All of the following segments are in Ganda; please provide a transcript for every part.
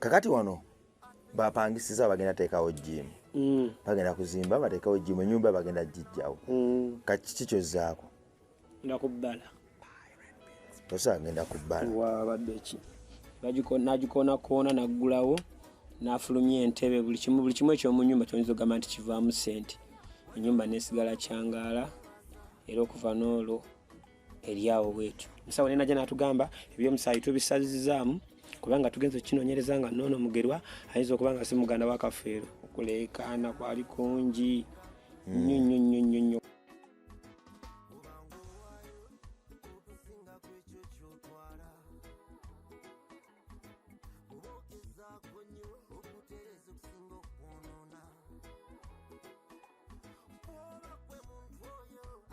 kakati wano bapangisiza bagenda teekawo gym bagenda kuzimba bateekawo gym ennyumba bagenda gijjawo kaki kyozzaako ndakubbala osa agenda kubbala wabadde ki nagikoona naggulawo n'afulumya entebe buli kimu ekyo mu nnyumba kyonyinza okugamba nti kivaamu ssente ennyumba nesigala kyangaala era okuva n'olwo eryawo bwetyo musawo nenajja n'atugamba ebyomusaayi tubisazizaamu kubanga tugenze okukinoonyereza nga noono mugerwa ayinza okuba nga si muganda wa Kafeero okuleekaana kwali kungi nnyo.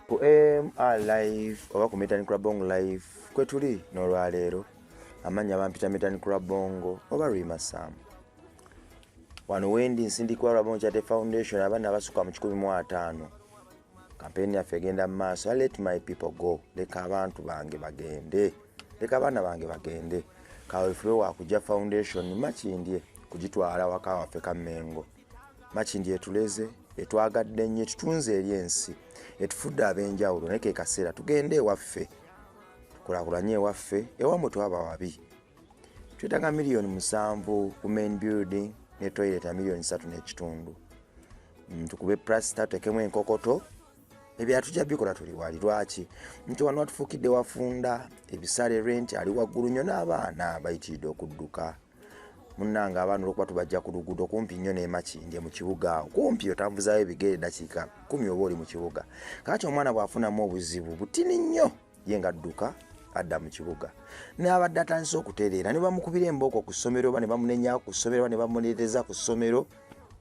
Ku MR live oba ku Metanikula Bongo live kwetuli n'olwaleero amanya bampita Metanikula Bongo oba Rima Sam wano wendi nsindikwa lwa Bongo Charity Foundation abaana abasuka mu 150 kampeni yaffe egenda mu maaso. Let my people go, leka abantu bange bagende, leka abaana bange bagende. Kaweefube wakujja foundation Makindye kugitwala waka waffe Kamengo. Makindye etuleze etwagadde nnyo tutunze eri ensi etufudde ab'enjawulo naye ke kaseera tugende ewaffe tukulakulanye ewaffe ewamwe twaba wabi. Twetaaga $7 million ku main building ne toilet ya $3 million n'ekitundu. Tukube plaster tekemu enkokoto ebyatujja bikola tuli wali lwaki nti wano watufuukidde wafunda ebisale rent ali waggulu nnyo n'abaana bayitiridde okudduka. Munnange abaana olwokuba tubajja ku luguudo kumpi nnyo ne Makindye mu kibuga awo kumpi otambuzayo ebigere dakiika 10 oba oli mu kibuga. Kakati omwana bw'afunamu obuzibu butini nnyo ye nga adduka adda mu kibuga n'abadde atandise okutereera ne bamukubira embooko ku ssomero oba ne bamunenyaako ku ssomero oba ne bamuleeteza ku ssomero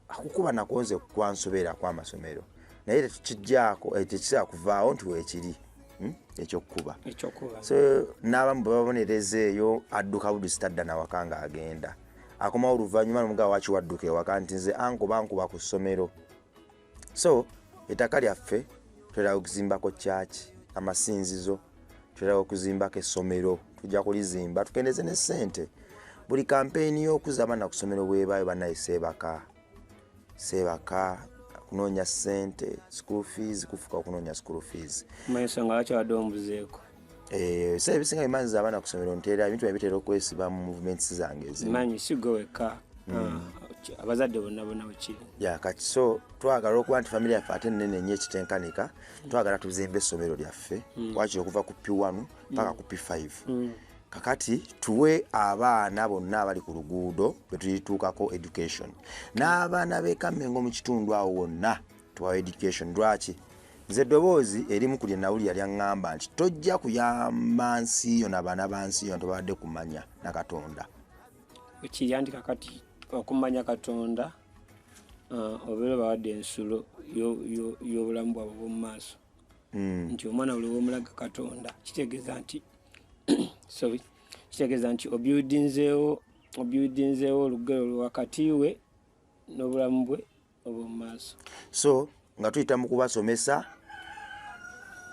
akukuba nakonze kwansobeera kw'amasomero naye tekijjaako tekisobola kuvaawo nti weekiri ekyokukuba. So n'abamu bwe babonereza eyo adduka budusita adda nawaka nga agenda akomawo oluvannyuma n'omugabo waki wadduka ewaka nti nze bankuba ku ssomero. So ettaka lyaffe twetaaga okuzimbako kyaki amasinzizo, twetaaga okuzimbako essomero, tujja kulizimba tukendeze ne ssente. Buli kampeyini y'okuza abaana ku ssomero bwebaayo bannaye seebaka kunoonya ssente school fees kufuka okunoonya school fees. Ensonga lwaki wadde ombuzeeko? So ebisinga bimanyiza abaana ku ssomero nteera ebintu ebitera okwesiba mu movements zange ezimu. Manyi sigo wekka abazadde bonna bukiri. Kati so twagala okuba nti family yaffe ate nnene nnyo ekitenkanika twagala tuzimbe essomero lyaffe wakiri okuva ku P1 paka ku P5. Kakati tuwe abaana bonna abali ku luguudo bwe tulituukako education n'abaana b'e Kamengo mu kitundu awo wonna tuwawe education. Lwaki nze eddoboozi erimu ku lye nawulira lyaŋŋamba nti tojja kuyamba nsi yo n'abaana ba nsi yo ntobadde kumanya na Katonda. Ekiyandika kati okumanya Katonda obeera bawadde ensulo y'obulamu bwabwe bw'omu maaso nti omwana buli w'omulaga Katonda kitegeeza nti kitegeeza nti obyudinzeewo olugero wakati we n'obulamu bwe obw'omu maaso. So nga tuyita mu kubasomesa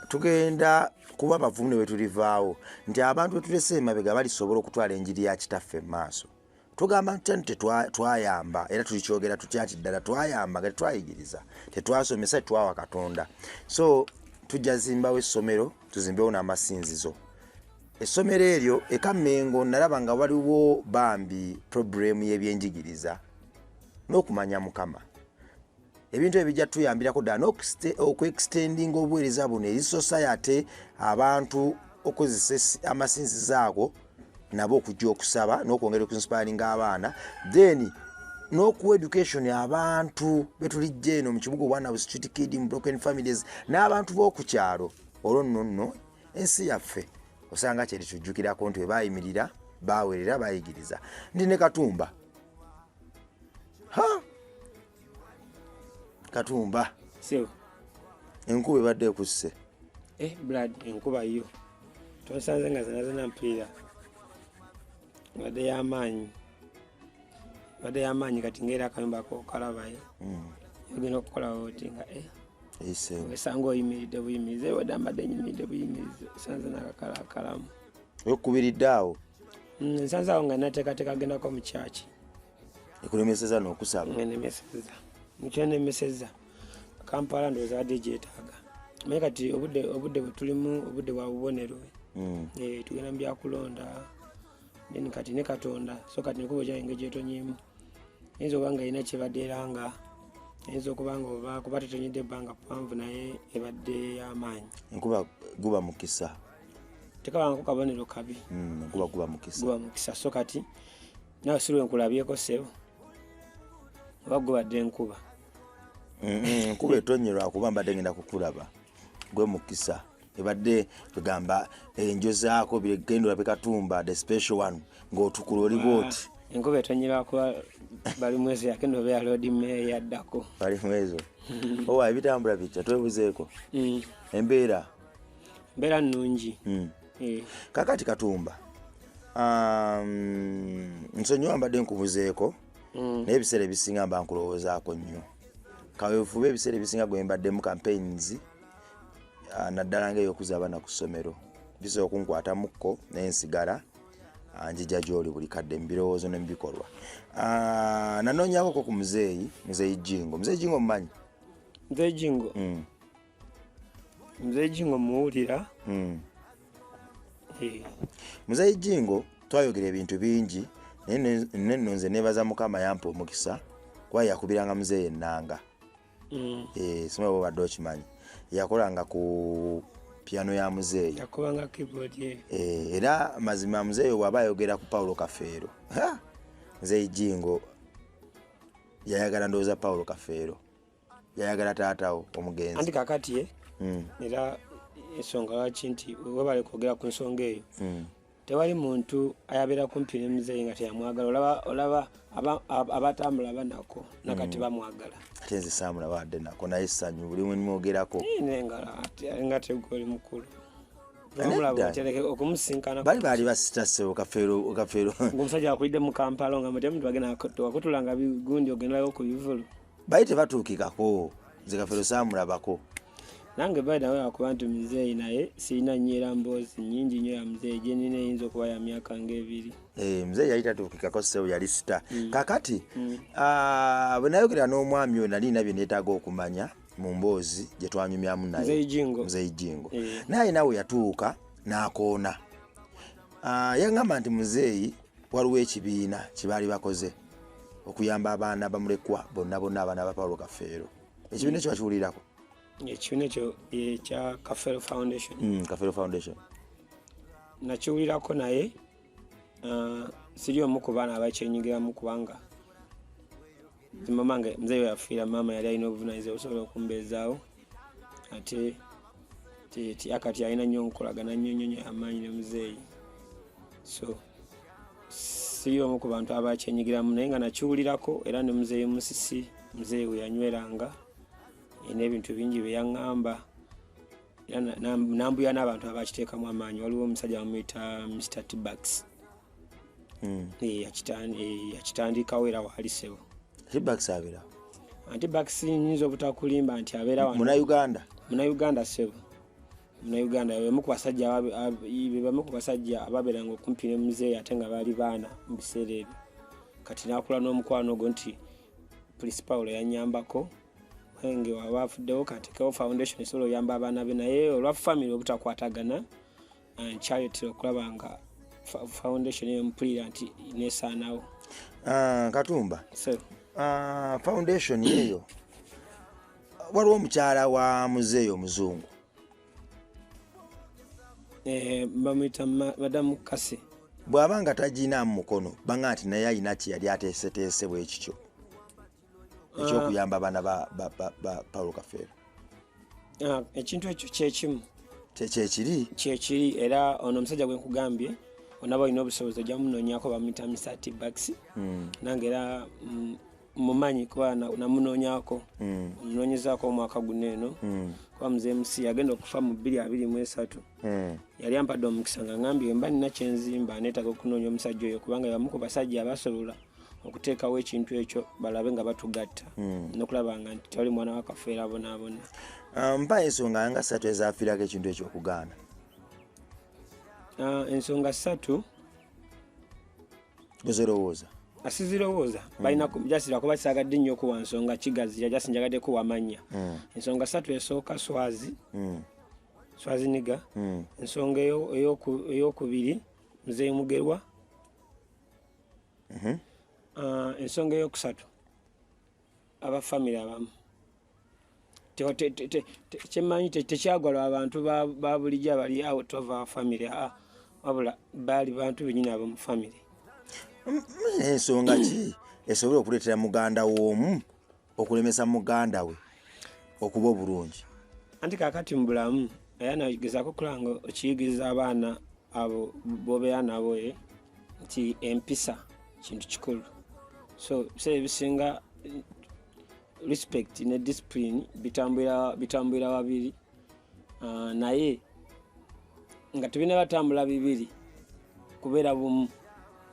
tugenda kuba bavumu ne bwe tulivaawo nti abantu bwe tulese emabega balisobola okutwala enjiri ya kitaffe mu maaso. Tugamba nti twayamba era tulikyogera tutya nti ddala twayamba nga tetwayigiriza tetwasomesa tetwawa Katonda. So tujja zimbawo essomero tuzimbewo n'amasinzizo. Essomero eryo e Kamengo nalaba nga waliwo bambi problemu y'ebyenjigiriza n'okumanya Mukama. Ebintu ebijja tuyambirako ddala n'okuextendinga obuweereza buno eri society abantu okozesa amasinzizo ago nabo okujja okusaba n'okwongera okuinspiringa abaana then n'okuwa education abantu betulijja eno mu kibuga obwana bu street kid mu broken families n'abantu b'oku kyalo olwo nno ensi yaffe osanga kyeri tujjukirako nti webayimirira baweerera bayigiriza. Ndi ne Katumba Katumba sewo enkuba ebadde ekusse blood enkuba yo tonsanze nga zina mpira badde y'amaanyi kati ngera akayumba ko kalabaye ogenda okukola oti nga esanga oyimiridde buyimirize wadde amadde nyimiridde buyimirize sanze n'akakalakalamu okubiridde awo nsanze awo nga nateekateeka agendako mu kyaki ekulemeseza n'okusaba. Nnemeseza mukyenemeseza Kampala ndowooza badde gyetaaga naye kati obudde bwe tulimu obudde bwa bubonero tugenda mu byakulonda then kati ne Katonda so kati nekuba gyayinga gyetonyeemu ayinza okuba nga erina kyebadde eranga ayinza okuba nga oba kuba tetonyedde ebbanga ppanvu naye ebadde y'amaanyi. Enkuba guba mukisa tekabangako kabonero kabi enkuba guba mukisa. So kati nawe sirwe nkulabyeko ssebo oba gubadde enkuba enkuba etonyerwa kuba mbadde ngenda kukulaba gwe mukisa ebadde tugamba enjo zaako bigendo labe Katumba the special one ng'otukula oli bwoti. Enkuba etonyerwa kuba bali mwezi yake nobe ya Lord Mayor yaddako bali mwezo owa ebitambula bitya twebuzeeko embeera nnungi. Kakati Katumba nsonyiwa mbadde nkubuzeeko naye ebiseera ebisinga mba nkulowoozaako nnyo kaweefube ebiseera ebisinga gwe mbaddemu campaigns naddala ng'ey'okuza abaana ku ssomero bisobola okunkwatamuko naye nsigala njija gy'oli buli kadde mu birowoozo ne mu bikolwa. Nanoonyaako ku muzeeyi Jingo. Muzeeyi Jingo mumanyi? Muzeeyi Jingo muwulira. Muzeeyi Jingo twayogera ebintu bingi naye nno nze neebaza Mukama yampa omukisa kuba yakubiranga muzeeyi ennanga. Simwe bw'obadde okimanyi yakolanga ku piano ya muzeeyi yakubanga keyboard era mazima muzeeyi bw'aba ayogera ku Paulo Kafeero Muzeeyi Jingo yayagala ndowooza Paulo Kafeero yayagala taatawo omugenzi anti kakati era ensonga lwaki nti webale kwogera ku nsonga eyo tewali muntu ayabeera kumpi ne muzeeyi nga teyamwagala. Olaba abatambula banako nakati bamwagala ate nze saamulaba wadde nako naye essanyu buli mwenimwogerako nga tegoli mukulu okumusinkana baali basitasewo Kafeero omusajja akulidde mu Kampala nga mutemuntu bagenda wakutulanga bigundi ogenderayo ku bivulu baali tebatuukikako nze Kafeero saamulabako nange baadawe akuba nti muzeeyi naye sirina nnyo mboozi nnyingi nnyo ya muzeeyi gye nina eyinza okuba ya myaka ng'ebiri. Muzeeyi yali tatuukikako ssebo yali sita. Kakati bwe nayogera n'omwami oyo nalina bye neetaaga okumanya mu mboozi gye twanyumyamu naye Muzeeyi Jingo naye nawe yatuuka n'akoona. Yaŋŋamba nti muzeeyi waliwo ekibiina kye baali bakoze okuyamba abaana bamulekwa bonna abaana ba Paulo Kafeero. Ekibiina ekyo bakiwulirako? Ekibiina ekyo ekya Kafeero Foundation nakiwulirako naye siri omu ku baana abakyenyigiramu kubanga mamange muzeeyi we yafiira maama yali alina obuvunaanyizibwa obusobola okumbeezaawo ate akati alina nnyo nkolagana nnyo amaanyi ne muzeeyi so siri omu ku bantu abakyenyigiramu naye nga nakiwulirako era ne muzeeyi Musisi muzeeyi we yanyweranga n'ebintu bingi bye yaŋŋamba nambuya n'abantu abakiteekamu amaanyi. Waliwo omusajja bamuyita Mr. T-Bax yakitandikawo era waali ssebo. T-Bax abeera T-Bax nyinza obutakulimba nti abeera wano Munnayuganda ssebo Munnayuganda bemu ku basajja ababeeranga okumpi ne muzeeyi ate nga baali baana mu biseera ebyo kati n'akula n'omukwano ogwo nti Principal yannyambako nge waba afuddewo kateekawo foundation esobola oyamba abaana be naye olwa family obutakwatagana nkyayotera okulaba nga foundation eyo mpulira nti nesaanawo. Katumba foundation eyo waliwo omukyala wa muzeeyi omuzungu bamuyita Madamu Kase bw'aba nga taginaamu mukono banga nti naye alina kye yali ateeseteese bwekityo ekyokuyamba abaana ba Paulo Kafeero. Ekintu ekyo kyekimu kyekiri era ono omusajja gwe nkugambye onaba olina obusobozi ojja munoonyako bamuyita Mr. T-Bax nange era mumanyi kuba namunoonyako omunoonyezaako omwaka guno eno kuba muzeeyi Musi yagenda okufa mu 2023 yali ampadde omukisa nga ngambye mba nina kyenzimba neetaaga okunoonya omusajja oyo kubanga bamu ku basajja abasobola okuteekawo ekintu ekyo balabe nga batugatta n'okulaba nga nti tewali mwana wa Kafeero abonaabona. Mpa ensonga nga 3 ezaafiirako ekintu ekyo okugaana. Ensonga 3 gozerowooza asizirowooza balina jasira kuba kisagadde nnyo okuwa nsonga kigazira jasi njagadde kuwa manya ensonga 3 esooka swazi niga ensonga eyokubiri Muzeeyi Mugerwa ensonga eyokusatu abafamily abamu kyemmanyi tekyagwalwa abantu ba bulijjo abali out of our family wabula baali bantu benyini ab'omu family. Ensonga ki esobola okuleetera muganda w'omu okulemesa muganda we okuba obulungi? Anti kaakati mu bulamu era nagezaako okulanga okiyigiriza abaana abo bobeera nabo nti empisa kintu kikulu. So biseera ebisinga respect ne discipline bitambulira wabiri, naye nga tubina batambula bibiri kubeera bumu.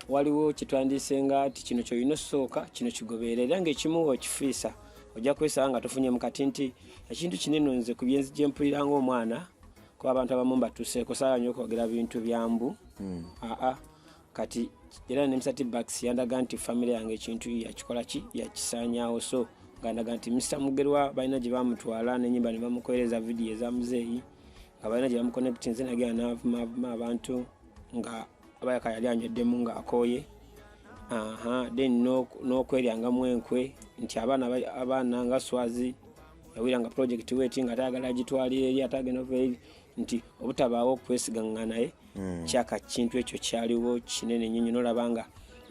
Waliwo kitwandiise nga ti kino kyolina osooka kino kigoberera ng'ekimu okifiisa ojja kwesanga nga tofunye mu kati nti ekintu kinene nze ku byenzi mpulira ng'omwana kuba abantu abamu mbatuuseeko saala nnyo okwogera bintu byambu kati era ne Mr. T-Bax yandaga nti family yange ekintu yakikola ki yakisaanyaawo. So nga ndaga nti Mr. Mugerwa balina gye bamutwala n'ennyimba ne bamukolereza vidiyo eza Muzeeyi nga balina gye bamuconnectinze nagenda n'avuma abantu nga abayaka yali anyweddemu ng'akooye then n'okweryangamu enkwe nti abaana nga Swazi yawiranga project weti nga tayagala agitwalira eri atagenda ova eri nti obutabaawo okwesigaŋŋa naye kyaka kintu ekyo kyaliwo kinene nnyo n'olaba nga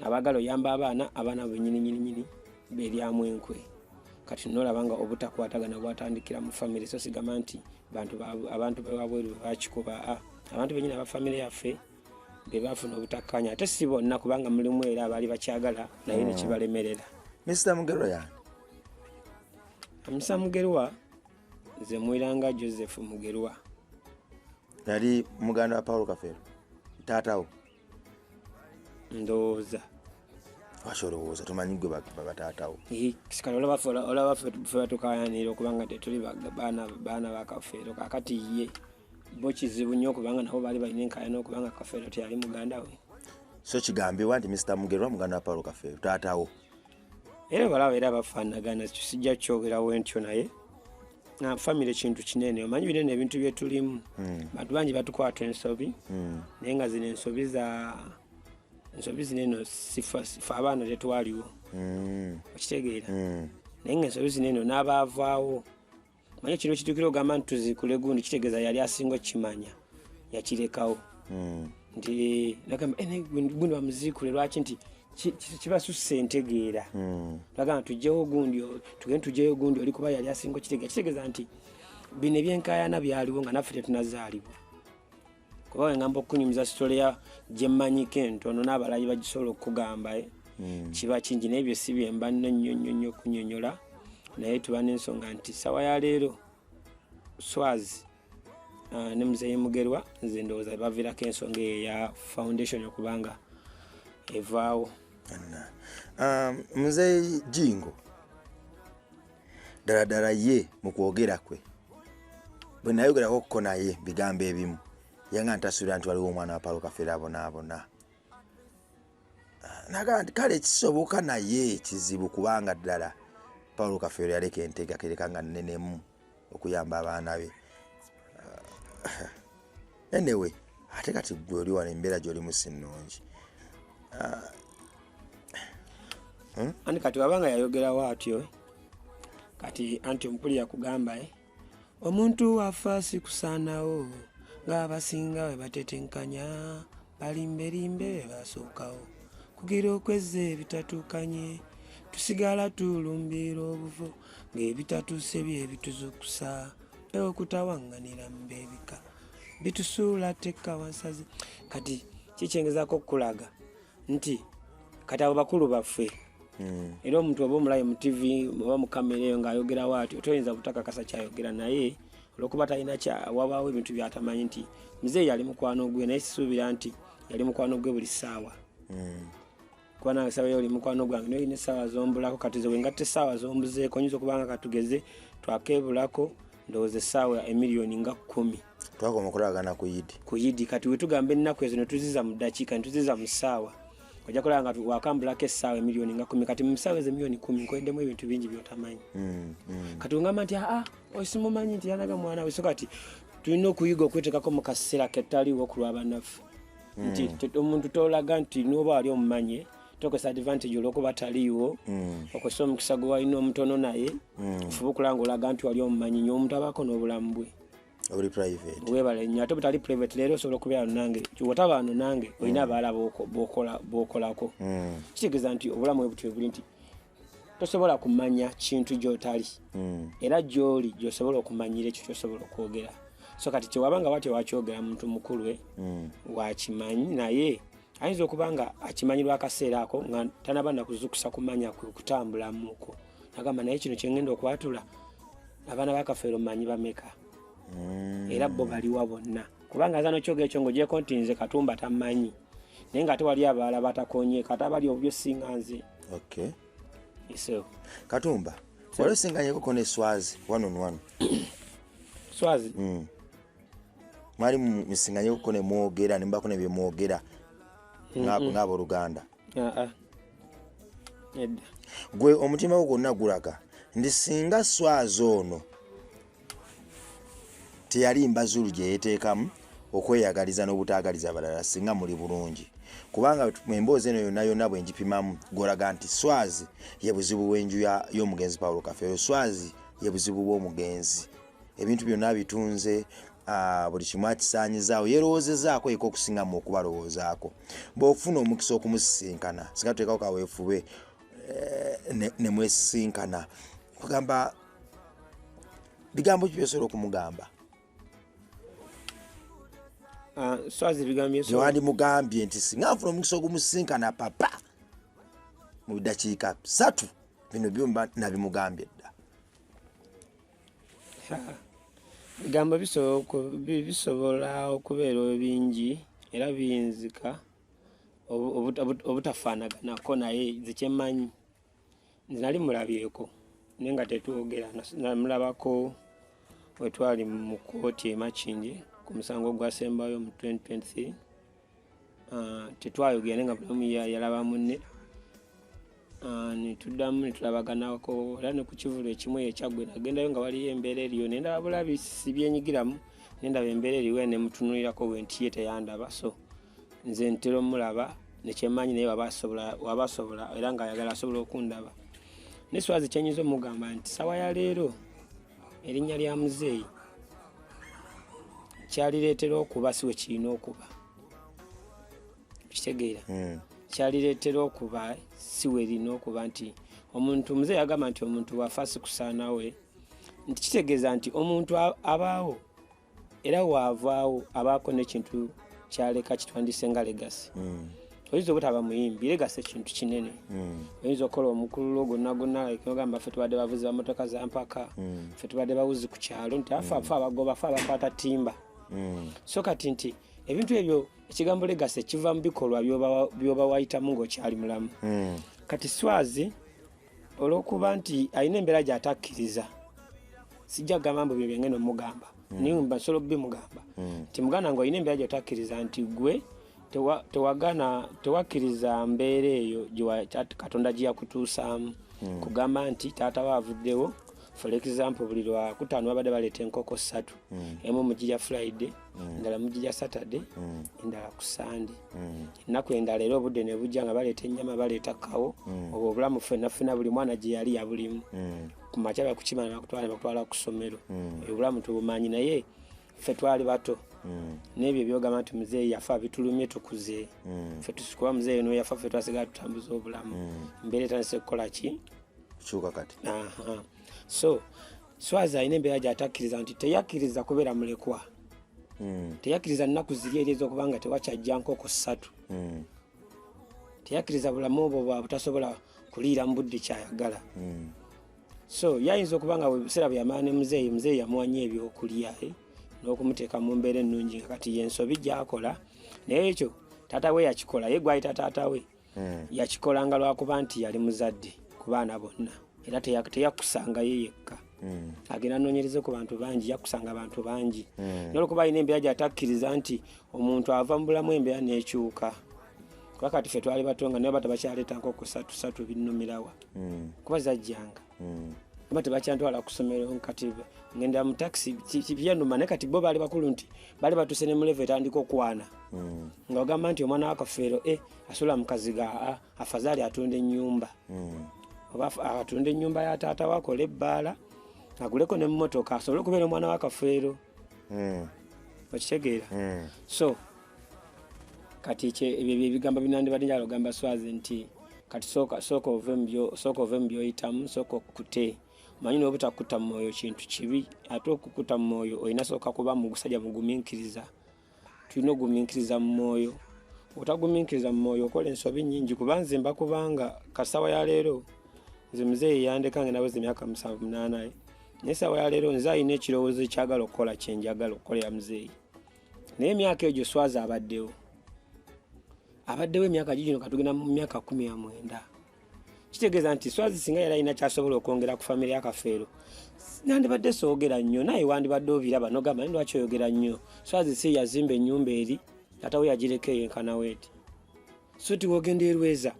abaagala oyamba abaana bennyini beeryamu enkwe. Kati n'olaba nga obutakwatagana bwatandikira mu family. So sigamba nti abantu bewabweru bakikuba abantu bennyini aba family yaffe be bafuna obutakkanya ate si bonna kubanga mulimu era abaali bakyagala naye ne kibalemerera. Mr. Mugerwa yani? Mr. Mugerwa nze mwiranga Joseph Mugerwa. Yali muganda wa Paulo Kafeero taatawo? Ndowooza. Washolowooza tumanyi gwe baba taatawo? Kale olaba ffe batukayanira okubanga tetuli baana ba Kafeero kakati ye bo kizibu nnyo okubanga nabo baali balina enkaayana okubanga Kafeero teyali muganda we. So kigambibwa nti Mr. Mugerwa muganda wa Paulo Kafeero taatawo? Era balaba era bafaanagana sijja kyogerawo ntyo naye family kintu kinene omanyi binene ebintu byetulimu bantu bangi batukwata ensobi naye nga zino ensobi zineno sifa abaana tetwaliwo okitegeera naye nga ensobi zineno n'abaavaawo manye kino kitukira ogamba nti tuzikule gundi kitegeeza yali asinga okimanya yakirekawo nti nagamba gundi bamuziikule lwaki nti kibasusse entegeera lagamba tugyewo gundi oli kuba yali asinga kitegeeza nti bino ebyenkaayana byaliwo nga naffe tetunazaalibwa kuba wengamba okunyumiza sitoleya gye mmanyiko entono n'abalayi bagisobola okugamba kiba kingi naye byo si byemba nnyo okunyonyola naye tuba n'ensonga nti sawa ya leero Swazi ne Muzeeyi Mugerwa nze ndowooza baviirako ensonga eya foundation okubanga evaawo. Muzeeyi Jingo ddala ye mu kwogera kwe bwe nayogerako okko naye bigambo ebimu yanga ntasuubira nti waliwo omwana wa Paulo Kafeero abona naga nti kale kisoboka naye kizibu kubanga ddala Paulo Kafeero yaleka entega kereka nga nnenemu okuyamba abaana be. Anyway ate kati gwe oli wano embeera gy'olimu si nnungi. Ani kati wabanga yayogerawo atyo kati anti omukulira kugamba omuntu wafa si kusaanawo ng'abasinga we batetenkanya balimberimbe basookawo kugira okwezza ebitatuukanye tusigala tulumbira obuvo ng'ebitatuuse bye bituzukusa okutawaŋŋanira mu beebika bitusuula tekka wansazi. Kati kikyengezaako okulaga nti kati abo bakulu baffe era omuntu oba omulayo mu TV oba mu kamera eyo ng'ayogerawo atyo toyinza butakakasa kyayogera naye olwokuba talina wabaawo ebintu byatamanyi nti Muzeeyi yali mukwano gwe naye sisuubira nti yali mukwano gwe buli ssaawa kuba nange ssaawa oli mukwano gwange naye olina essaawa zombulako kati ze wengatte essaawa zombuzeeko nyinza okubanga katugeze twakeebulako ndowooza essaawa emiliyoni nga 10 twakoma okulagana ku yidi kati wetugamba ennaku ezo ne tuziza mu ddakiika ne tuziza mu ssaawa ojja kulaba nga wakambulako essaawa emiliyoni nga 10 kati mu ssaawa ezo emiliyoni 10 nkoleddemu ebintu bingi by'otamanyi. Kati ongamba nti osimumanyi nti yanaga mwana we, so kati tulina okuyiga okweteekako mu kaseera kettaliwo okulwa bannaffe nti omuntu tolaga nti n'oba wali omumanye tokozesa advantage olw'okuba taliiwo okozesa omukisa gwe walina omutono naye ofuba okulanga olaga nti wali omumanyi nnyo omuntu abaako n'obulamu bwe obuli private webale nnyo ate butali private leero osobola okubeera nange wotaba wano nange olina abaala b'okolako kitegeeza nti obulamu bwe butyo buli nti tosobola kumanya kintu gy'otali era gy'oli gy'osobola okumanyira ekyo ky'osobola okwogera. So kati kyewabanga wati wakyogera muntu mukulu we wakimanyi naye ayinza okuba nga akimanyirwa akaseera ako nga tanaba nakuzukusa kumanya kutambulamuko agamba naye kino kyengenda okwatula abaana bakafeero manyi bameka era bo baliwa bonna kubanga aza nokyogera ekyo ng'ogyeko nti nze Katumba tamanyi naye nga ate wali abalala batakonye kati abali obubyo singa nze. Okay. So Katumba wali singanyeko ne Swazi 1-on-1 Swazi mwali musinganyeko ne mwogera ne mbako ne bye mwogera ngabo Luganda. Gwe omutima gwo gwonna gulaga ndi singa Swazi ono teyali mbazulu gye yeteekamu okweyagaliza n'obutaagaliza abalala singa muli bulungi kubanga emboozi eno yonna bwe ngipimamu gwolaga nti Swazi ye buzibu bw'enju y'omugenzi Paulo Kafeero, Swazi ye buzibu bw'omugenzi, ebintu byonna bitunze buli kimu akisaanyizaawo yerowoozezaako eko okusingamu okubalowoozaako. Bw'ofuna omukisa okumusisinkana singa tuteekako kaweefube ne mwesisinkana kugamba bigambo ki byosobola okumugamba? Swazi bigambo byo wandimugambye nti singa nfuna omukisa ogumusisinkana papa mu ddakiika 3 bino byo nabimugambye dda. Bigambo bisobola okubeera bingi era biyinzika obutafaanaganako naye zikyemanyi nze nali mulabyeko naye nga tetwogera. Namulabako we twali mu kooti e Makindye ku musango gwasembayo mu 2023 tetwayogera naye nga buli omu yalaba munne netuddamu netulabaganako era ne ku kivulo ekimu ekyaggwe nagendayo nga waliyo embeera eriyo nendaba bulabi sibyenyigiramu nendaba embeera eriwo nemutunulirako bwe nti ye teyandaba so nze ntera omulaba nekyemanyi naye wabasobola era nga ayagala asobola okundaba. Ne Swazi kyenyinza omugamba nti sawa ya leero erinnya lya muzeeyi kyalireetera okuba siwe kirina okuba kitegeera kyalireetera okuba siwe erina okuba nti omuntu muzeeyi agamba nti omuntu wafa sikusaanawe nti kitegeeza nti omuntu abaawo era waavaawo abaako n'ekintu kyaleka kitwandise nga legasi. Oyinza obutaba muyimbi legasi ekintu kinene oyinza okukola omukululo gonna ogamba ffe tubadde bavuzi bamotoka za mpaka ffe tubadde bawuzi ku kyalo nti afe abagoba fe abakwata timba so kati nti ebintu ebyo ekigambo legasi kiva mu bikolwa byoba wayitamu ng'okyali mulamu. Kati Swazi olw'okuba nti alina embeera gy'atakkiriza sijja kugamba mbu byo byengenda omugamba naye mba nsobola okubimugamba nti muganda ngo alina embeera gy'otakkiriza nti gwe tewakkiriza mbeera eyo Katonda gye yakutuusaamu kugamba nti taata waavuddewo for example buli Lwakutaano babadde baleeta enkoko 3 emu mugirya Friday endala mugirya Saturday endala ku Sunday ennaku endala era obudde ne bujja nga baleeta ennyama baleeta kawo obwo obulamu ffenna buli mwana gye yali yabulimu ku makya bakukimana bakutwala ku ssomero obulamu tubumanyi naye ffe twali bato n'ebyo byogamba nti muzeeyi yafa bitulumye tukuze ffe tusikuba muzeeyi no yafa ffe twasigala tutambuza obulamu embeera etandise kukola ki kyuka kati. So Swazi alina embeera gy'atakkiriza nti teyakkiriza kubeera mulekwa teyakkiriza nnaku ziri eri ez'okubanga tewakyajja nkoko 3 teyakkiriza bulamu obwo bwa butasobola kuliira mu budde kyayagala. So yayinza okuba nga biseera bwe yamala ne muzeeyi yamuwanya ebyokulya n'okumuteeka mu mbeera ennungi nga kati yensobi gy'akola naye ekyo taata we yakikola ye gwayita taata we yakikolanga lwakuba nti yali muzadde ku baana bonna era teyakusanga ye yekka agenda anoonyereze ku bantu bangi yakusanga abantu bangi n'olwokuba alina embeera gy'atakkiriza nti omuntu ava mu bulamu embeera n'ekyuka kuba kati ffe twali batonga naye bata bakyaleeta nkoko satu binnumirawa kuba zajjanga kuba tebakyantwala ku ssomero kati ngenda mu taxi byanuma naye kati bo baali bakulu nti baali batuse ne mulevu etandika okwana nga ogamba nti omwana wakafeero asula mukaziga afazaali atunda ennyumba oba atunda ennyumba ya taata wakola ebbaala aguleko n'emmotoka asobole okubeera omwana wakafeero okitegeera so kati ebyo ebigambo binandibadde njagala ogamba Swazi nti kati sooka ove mu byoyitamu sooka okukute manyi n'obutakutta mu mwoyo kintu kibi ate okukutta mu mwoyo olina sooka kuba musajja mugumiikiriza tulina ogumiikiriza mu mwoyo otagumiikiriza mu mwoyo okola ensobi nnyingi kuba nze mbakubanga kasawa ya leero nze muzeeyi yandekange naweza emyaka 7-8 naye sawa ya leero nze alina ekirowoozo ekyagala okukola kyenjagala okukolera muzeeyi naye emyaka egyo Swazi abaddewo emyaka gino katugenda mu myaka 19 kitegeeza nti Swazi singa yali alina kyasobola okwongera ku famire ya Kafeero nandibadde soogera nnyo naye wandibadde obiraba nogamba naye lwaki oyogera nnyo Swazi si yazimba ennyumba eri ate we yagireka eyenkana weeti so ti wogenda erweza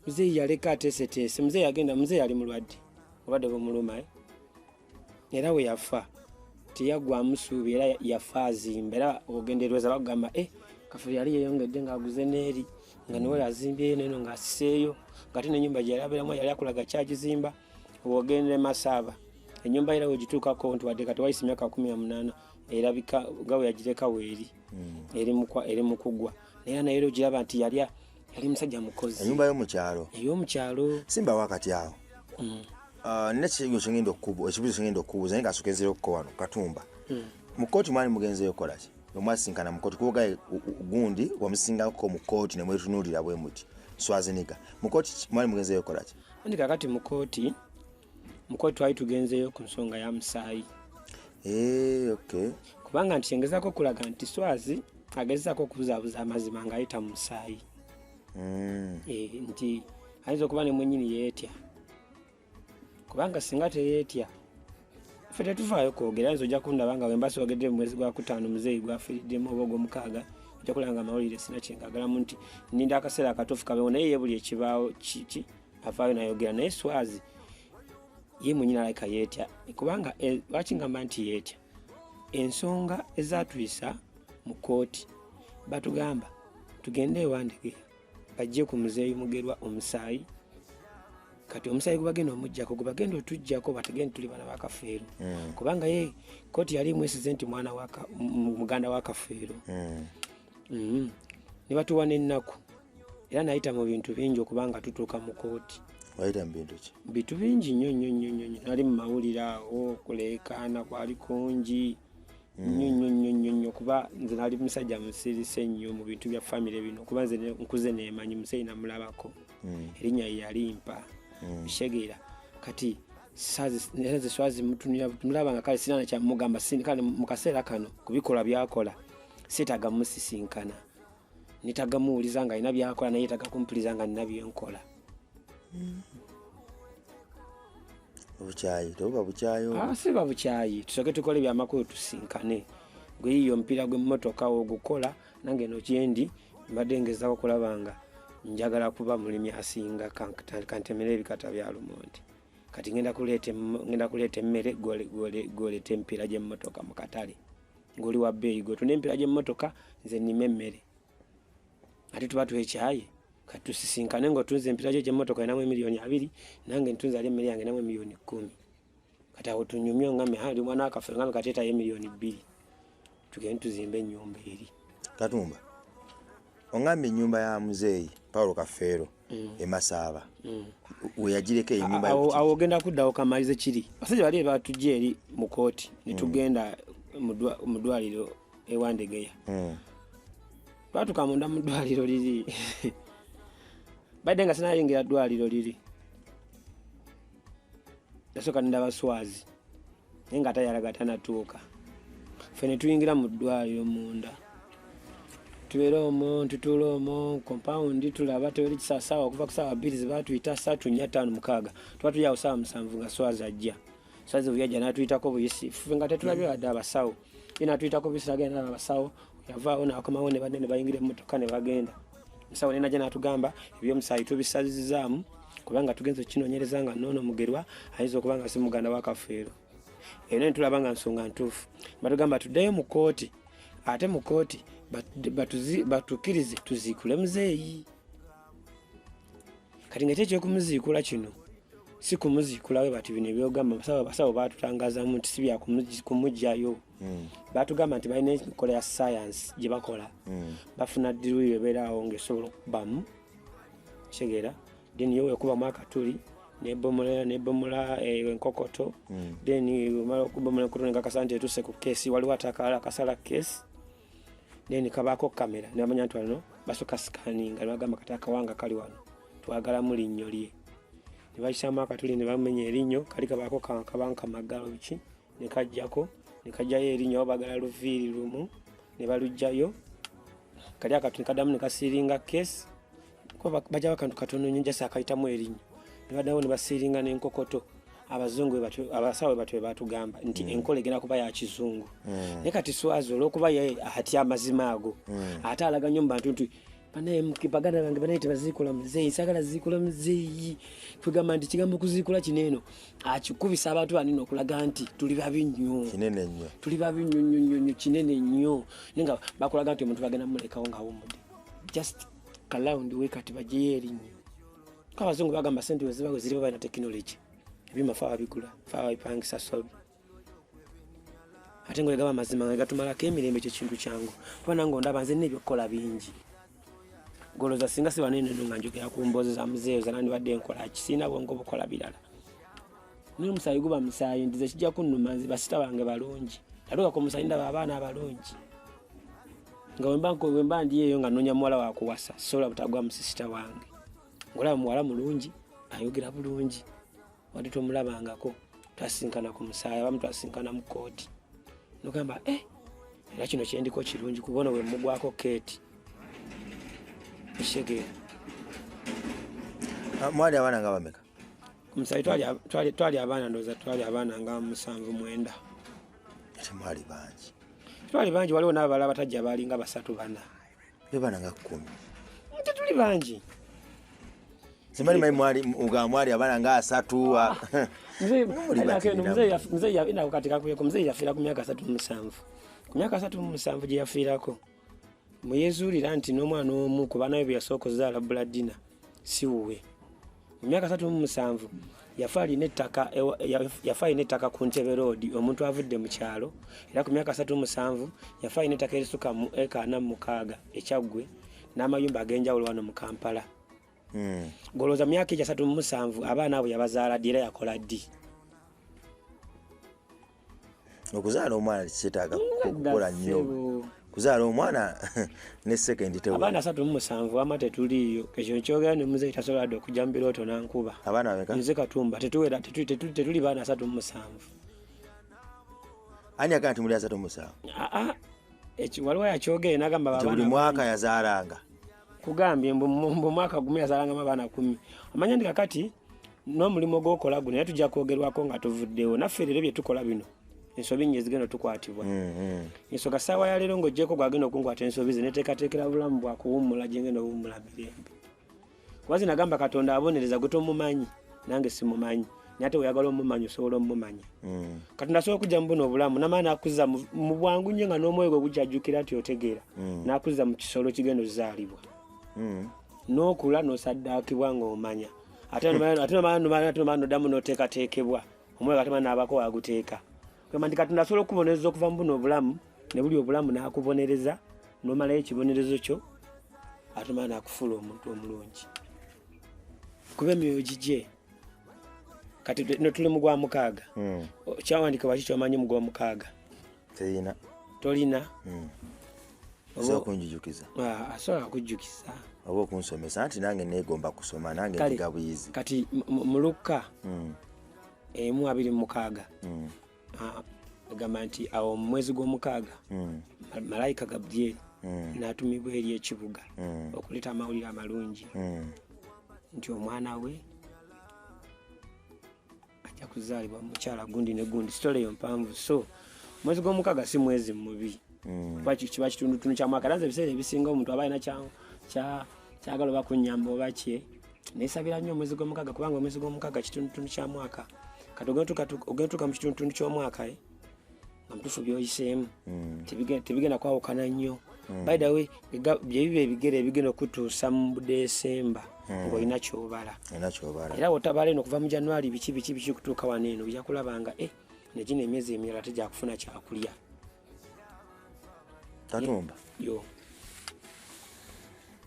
muzeeyi yaleka ateeseteese muzeeyi yagenda muzeeyi yali mulwadde bumuluma era we yafa teyaggwamu ssuubi era yafa azimba era ogenda erweza bakugamba Kafeero yali yeyongedde ng'aguze n'eri nga niwe yazimbyeyo neno ng'asiseeyo ng'ate n'ennyumba gye yali abeeramu yali akulaga kyagizimba obwogende Masaba ennyumba era wegituukako nti wadde kati wayise emyaka 18 erabika nga we yagireka weeri eri mu kugwa naye naye ogiraba nti yali musajja mukozi ennyumba ey'omukyalo simba wakati awo nina ekibuzo kyengenda okubuuza naye ng'asookezera okuko wano Katumba mu kkooti mwali mugenzeyo okukola ki omwasinkana mu kkooti kuvuga gundi wamusingako mu kkooti ne mwetunuulira bwe muti Swaziniga mu kkooti mwali mugenzeyo okukola ki andi kakati mu kkooti twali tugenzeyo ku nsonga ya musaayi okay kubanga nti kyengezaako okulaga nti Swazi agezaako okubuzaabuza amazima ng'ayita mu musaayi nti ayinza okuba ne mwennyini yeetya kubanga singa teyeetya ffe tetuvaayo kwogera ayinza ojja kundaba nga wemba soogedde mu mwezi gwa 5 muzeeyi gwafiiriddemu oba ogw'omukaaga ojja kulaba nga amawulire sina kyenkaagalamu nti nninda akaseera akatuufu kabeewo naye ye buli ekibaawo ki avaayo nayogera naye Swazi ye mwennyini alayika yeetya kubanga lwaki ngamba nti yeetya ensonga ezaatuyisa mu kkooti batugamba tugende ewandegeya bajje ku muzeeyi mugerwa omusaayi kati omusaayi gubagenda omujjako gubagenda otujjako bategende tuli bana ba Kafeero kubanga ye kkooti yali mwesize nti mwana muganda wa Kafeero ne batuwa n'ennaku era nayita mu bintu bingi okubanga tutuuka mu kkooti wayita mu bintu ki bintu bingi nnyo nali mu mawulire awo okuleekaana kwali kungi nnyo kuba nze nali musajja musirise nnyo mu bintu bya famire bino kuba nze nkuze neemanyi muzeeyi namulabako erinnya ye yalimpa bishegera kati Swazi mutunulaba nga kale sina nakyamugamba kale mu kaseera kano kubikola byakola seetaga musisinkana netaga muwuliza nga alina byakola naye taga kumpuliriza nga nina byenkola obukyayi toba bukyayo siba bukyayi tusooke tukole byamakulu tusinkane gwe yiyo omupiira gw'emmotoka ogukola nange no kyendi mbadde ngezaako okulaba nga njagala kuba mulimi asinga kantemera ebikata bya lumonde kati ngenda kuleeta emmere gwoleta empiira gy'emmotoka mu katale ng'oli wa bbeeyi gwetuna empiira gy'emmotoka nze nnima emmere ate tuba twekyaye kati tusisinkane ng'otunze empiira gyo gy'emmotoka enamu $2,000,000 nange ntunze ali emmere yange enamu $10,000,000 kati awo tunyumye ongambe ali mwana wa Kafeero ngambe kati etayo $2,000,000 tugende tuzimbe ennyumba eri Katumba ongambe ennyumba ya muzeeyi Paulo Kafeero Masaba we yagireka ennyumba awo ogenda kuddawo kamalize kiri basajja bali batujja eri mu kkooti ne tugenda mu ddwaliro ewandegeya twatuka munda mu ddwaliro liri badde nga sinayingira ddwaliro liri nasooka ndaba Swazi naye nga tayalaga tanatuuka ffe ne tuyingira mu ddwaliro munda tubeera omwo ntutuula omwo compound tulaba teweri kisaasawa okuva ku ssaawa 2 zebatuyita 3, 4, 5, 6 tuba tuyawo ssaawa 7 nga Swazi ajja Swazi bwe yajja n'atuyitako buyisi ffe nga tetulabye wadde abasawo ye n'atuyitako buyisi agenda n'abasawo yavaawo n'akomawo ne badde ne bayingira emmotoka ne bagenda musawo ne najja n'atugamba ebyomusaayi tubisazizaamu kubanga tugenze okukinoonyereza nga noono mugerwa ayinza okuba nga si muganda wa Kafeero. Eyo ne tulaba nga nsonga ntuufu. Batugamba tuddeyo mu kooti, ate mu kooti batukkirize tuziikule muzeeyi. Kati nga ekyekumuziikula kino si kumuziikula we bati bino ebyogamba basawo baatutangaazamu nti si bya kumugyayo. Baatugamba nti balina enkola ya science gye bakola. Bafuna ddiruyi ebeerawo ng'esobola okubamu kitegeera. Then yo wekubamu akatuli nebomula enkokoto. Then omala okubomula enkokoto ng'akasala nti etuuse ku keesi waliwo atakala akasala keesi. Then kabaako kamera ne bamanya nti wano basooka scanning ne bagamba kati akawanga kali wano twagalamu linnyo lye. Ne bayisaamu akatuli ne bamenya erinnyo kali kabaako kabanka magalo biki ne kajjako ne kajjayo erinnyo awo bagala luviiri lumu ne balugjayo kali akatuli kaddamu ne kasiiringa keesi kuba bajjawo akantu katono nnyo jasa akayitamu erinnyo ne baddawo ne basiiringa n'enkokoto. Abazungu abasawo batwe batugamba nti enkola egenda kuba ya kizungu. Naye kati Swazi olw'okuba ye atya amazima ago ate alaga nnyo mu bantu nti banaye mukipagana bange banaye tebaziikola muzeeyi sagala ziikola muzeeyi. Tugamba nti kigambo kuziikola kineeno akikubisa abantu banino okulaga nti tuli babi nnyo kinene nnyo tuli babi nnyo kinene nnyo nenga bakulaga nti omuntu bagenda mulekawo nga awumudde just kalaundi we kati bajeyo erinnyo. Abazungu bagamba sente wezibago ziriba balina tekinologi ebima faawa bigula faawa bipangisa sobi ate ngo gaba mazima nga gatumalako emirembe ekyo kintu kyangu kuba nange ondaba nze n'ebyokukola bingi goloza singa si banene nga njogera ku mboozi za muzeeyo zanandi badde enkola kisiina bwongo bukola birala naye omusaayi guba musaayi ndize kijja kunnuma nze basita bange balungi atuuka ku musaayi ndaba abaana abalungi nga wemba ndi eyo nga noonya muwala wakuwasa sobola butagwa musisita wange ngolaba muwala mulungi ayogera bulungi wadde tomulabangako twasinkana ku musaayi abamu twasinkana mu kooti nogamba era kino kyendiko kirungi kubona bwe mugwako keeti ishegera. Mwali abaana nga bameka? Musaayi twali abaana ndowooza twali abaana nga 7-9. Ate mwali bangi? Twali bangi waliwo n'abalala batajja baalinga 3-4. Baana nga 10. Tetuli bangi. Simanyi mwali abaana nga 3. Muzeeyi yafiira ku myaka 37. Ku myaka 37 gye yafiirako muyezuulira nti n'omwana omu ku baana be yasooka okuzaala Buladina si wuwe. Mu myaka 37 yafa alina ettaka ku Ntebe Road omuntu avudde mu kyalo era ku myaka 37 yafa alina ettaka erisuka mu eka 46 ekyaggwe n'amayumba ag'enjawulo wano mu Kampala. Golooza myaka egya 37 abaana abo yabazaala ddi era yakola ddi? Okuzaala omwana kitaaga kukola nnyo. Kuzaala omwana ne sekendi tewe. Abaana 37 ama tetuliyo. Ekyo kyogera ne muzeeyi tasobola dde okujja mu birooto n'ankuba. Abaana abeka? Nze Katumba tetuli baana 37. Ani akanti muli 37? Ekyo waliwo yakyogere n'agamba baana. Buli mwaka yazaalanga. Kugambye mbu mwaka gumu yazaalanga abaana 10. Amanya ndi kakati n'omulimu gw'okola guno naye tujja kwogerwako nga tuvuddewo. Naffe leero bye tukola bino ensobi nnyingi zigenda tukwatibwa. Ensonga ssaawa ya leero ng'oggyeko gwagenda okunkwata ensobi ze neteekateekera bulamu bwakuwummula gye ngenda owummula mirembe. Kuba zinagamba Katonda abonereza gwe tomumanyi nange simumanyi naye ate oyagala omumanyi osobola omumanya. Katonda asobola okujja mu buno obulamu n'amaana akuzza mu bwangu nnyo nga n'omwoyo gwe gujjajjukira nti otegeera n'akuzza mu kisolo kigenda ozaalibwa n'okula n'osaddaakibwa ng'omanya ate n'oddamu n'oteekateekebwa omwoyo gatema n'abako waguteeka. Kugamba nti Katonda asobola okubonereza okuva mu buno obulamu ne buli obulamu n'akubonereza n'omalayo ekibonerezo kyo ate omala n'akufuula omuntu omulungi. Kuba emyoyo gigye kati tuli mu gwa 6. Kyawandikibwa ki ky'omanyi mu gwa 6? Tolina? Asobola okunjijjukiza? Asobola okujjukiza oba okunsomesa nti nange neegomba kusoma nange ndiga buyizi. Kati mu Luka 1:26 agamba nti awo mu mwezi gw'omukaaga malayika Gabriel n'atumibwa eri ekibuga okuleeta amawulire amalungi nti omwana we ajja kuzaalibwa mukyala gundi ne gundi. Sitole eyo mpanvu. So mwezi gw'omukaaga si mwezi mubi. Kiba kitundutundu kya mwaka. Era nze ebiseera ebisinga omuntu aba alina kyagala oba kunnyamba oba kye neesabira nnyo omwezi gw'omukaaga kubanga omwezi gw'omukaaga kitundutundu kya mwaka kati ogentuuka mu kitundutundu ky'omwaka nga mutuufu byoyiseemu tebigenda kwawukana nnyo by the way byebiba ebigere ebigenda okutuusa mu Desemba ng'olina kyobala era wotabala eno okuva mu January biki kutuuka wano eno bijja kulabanga negino emyezi emirala tejja kufuna kyakulya Katumba yo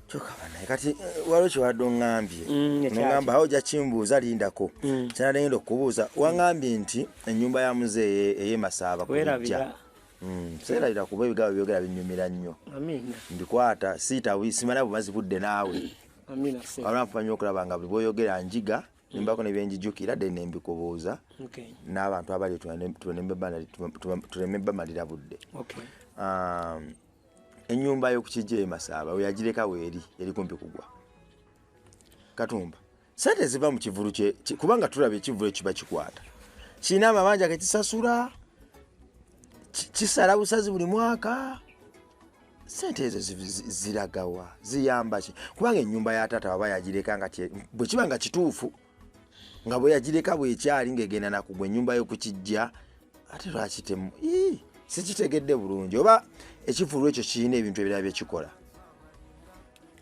kyokka naye kati waliwo kyewadde oŋŋambye noŋŋamba awo ojja kimbuuza lindako kyanagenda okubuuza waŋŋambye nti ennyumba ya muzeeye ey'Emasaaba kujja seerabira kuba ebigabo byogera binnyumira nnyo mbikwata simala bumazi budde naawe walamufa nnyo okulaba nga buli bwoyogera njiga nembako nebyenjijukira dde nembikubuuza n'abantu abali tuleme bamalira budde ennyumba y'okukijja Masaba we yagireka weeri eri kumpi kugwa Katumba sente ziva mu kivulu kye kubanga tulaba ekivulu kiba kikwata kirina amabanja gekisasula kisala busazi buli mwaka sente ezo ziragawa ziyamba ki kubanga ennyumba ya taata waba yagireka nga bwe kiba nga kituufu nga bwe yagireka bwekyali ng'egenda nakugwa ennyumba y'okukijja ate lwakitemu sikitegedde bulungi oba ekivulu ekyo kirina ebintu ebirala byekikola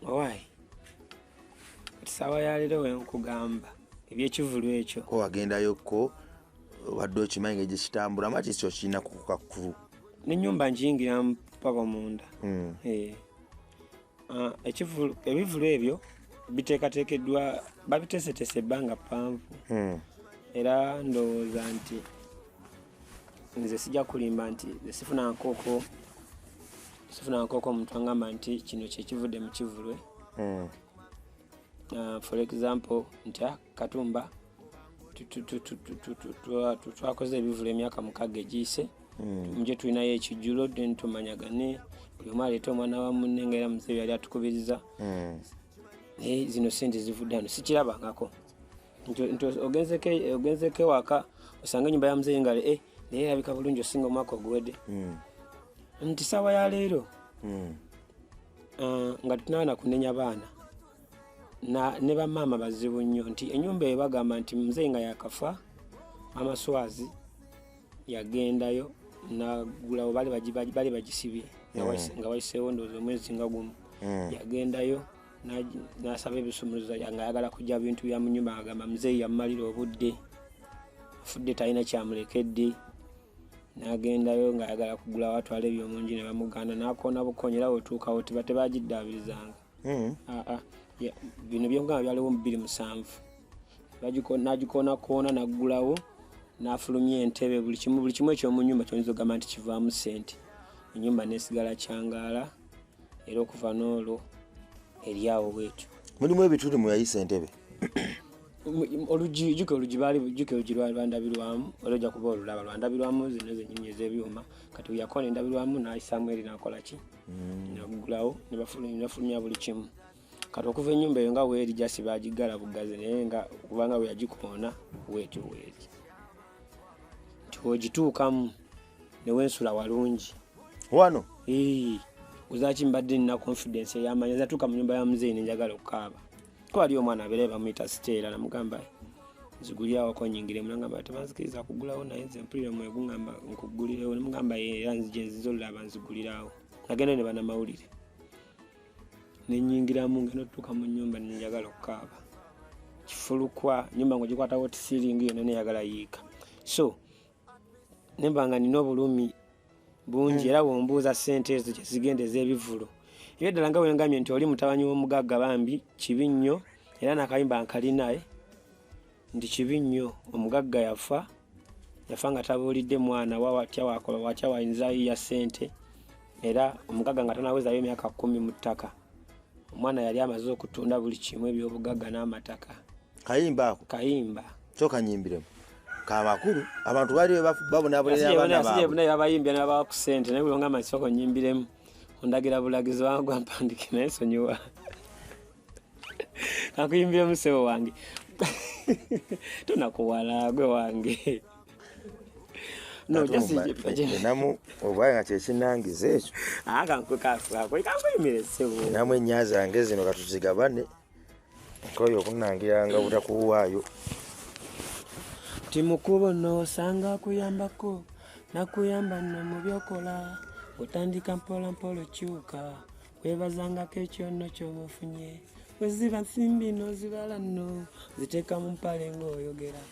owaayi sawa yaleero wenkugamba ebyekivulu ekyo ko wagendayokko wadde okimanyi nga gyekitambulamu ati kyo kirina kukakulu n'ennyumba njingiramu paka munda ebivulu ebyo biteekateekeddwa babiteesetese ebbanga ppanvu era ndowooza nti nze sijja kulimba nti sifuna nkoko omuntu angamba nti kino kyekivudde mu kivulwe for example nti Katumba twakoze ebivulu emyaka 6 egiyise muje tulinayo ekijjulo then tumanyagane buli omu aleeta omwana wa munne ngaera muzeeyi yali atukubiriza naye zino sente zivudde ano sikirabangako nti ogenzeko ewaka osanga ennyumba ya muzeeyi nga naye erabika bulungi osinga omwaka oguwedde nti sawa ya leero nga tunaana kunenya baana ne bamaama bazibu nnyo nti ennyumba eyo bagamba nti muzeeyi nga yakafa amaswazi yagendayo nagulawo bali bagisibye nga wayiseewo ndowooza omwezi nga gumu yagendayo n'asaba ebisumuluzo nga ayagala kujja bintu bya mu nnyumba agamba muzeeyi yamumalira obudde afudde talina kyamulekedde n'agendayo ng'ayagala kugula watwala ebyomungi ne bamuganda n'akoona bukonyera wetuukawo tebagiddabirizanga bino byongamba byaliwo mu 2007 n'agikoonakoona naggulawo n'afulumya entebe buli kimu ekyomu nnyumba kyonyinza okugamba nti kivaamu ssente ennyumba nesigala kyangaala era okuva n'olwo eryawo bwetyo mulimu ebituli muyayisa entebe oluggi lwandabirwamu olojja kuba olulaba lwandabirwamu zino zenyinyi ez'ebyuma kati yakoona endabirwamu n'ayisaamu eri nakola ki naggulawo nebafulumya buli kimu kati okuva ennyumba eyo nga weeri jasi bagigala bugazi naye nga kubanga bwe yagikoona weetyo weeri nti wogituukamu newensula walungi wano uzaki mbadde nina confidence ey'amaanyi ezatuuka mu nyumba ya muzeeyi nenjagala okukaaba ko wali omwana abeere bamuyita Siteera namugamba nzigulirawoko nyingiremu nagamba tebanzikiriza kugulawo naye nze mpulira mwegu ngamba nkugulirewo nemugamba era nzije nzize olulaba nzigulirawo nagenda ne banamawulire nenyingiramu ngenda otutuuka mu nnyumba nenjagala okukaaba kifulukwa nyumba ngo gikwatawo tisiringi yonna neyagala yiika so nembanga nina obulumi bungi era wombuuza ssente ezo kyezigenda ez'ebivulo ebyo ddala nga wengambye nti oli mutabanyi w'omugagga bambi kibi nnyo era nakayimba nkalinaye nti kibi nnyo omugagga yafa nga tabuulidde mwana watya wayinza yiya ssente era omugagga nga tanawezayo emyaka 10 mu ttaka omwana yali amaze okutunda buli kimu ebyobugagga n'amataka kayimba kyokanyimbiremu kamakulu abantu bali babonabulira abaana baabwe abayimbya n'abawa ku ssente naye bulonga amasoko nyimbiremu ondagira bulagizi wangu ampandike naye sonyiwa kakuyimbiremu ssebo wange tonakuwala gwe wange No, just namu obanga kyekinangiza ekyo kankuyimire ssebo. namu ennya zange zino katuzigabane nkoyo okunangiranga butakuwaayo. Timukubo n'osanga akuyambako nakuyamba nno mu byokola otandika mpola mpola okyuka weebazangako ekyono ky'obafunye bwe ziba nsimbi n'ozibala nno ziteeka mu mpale ng'oyogera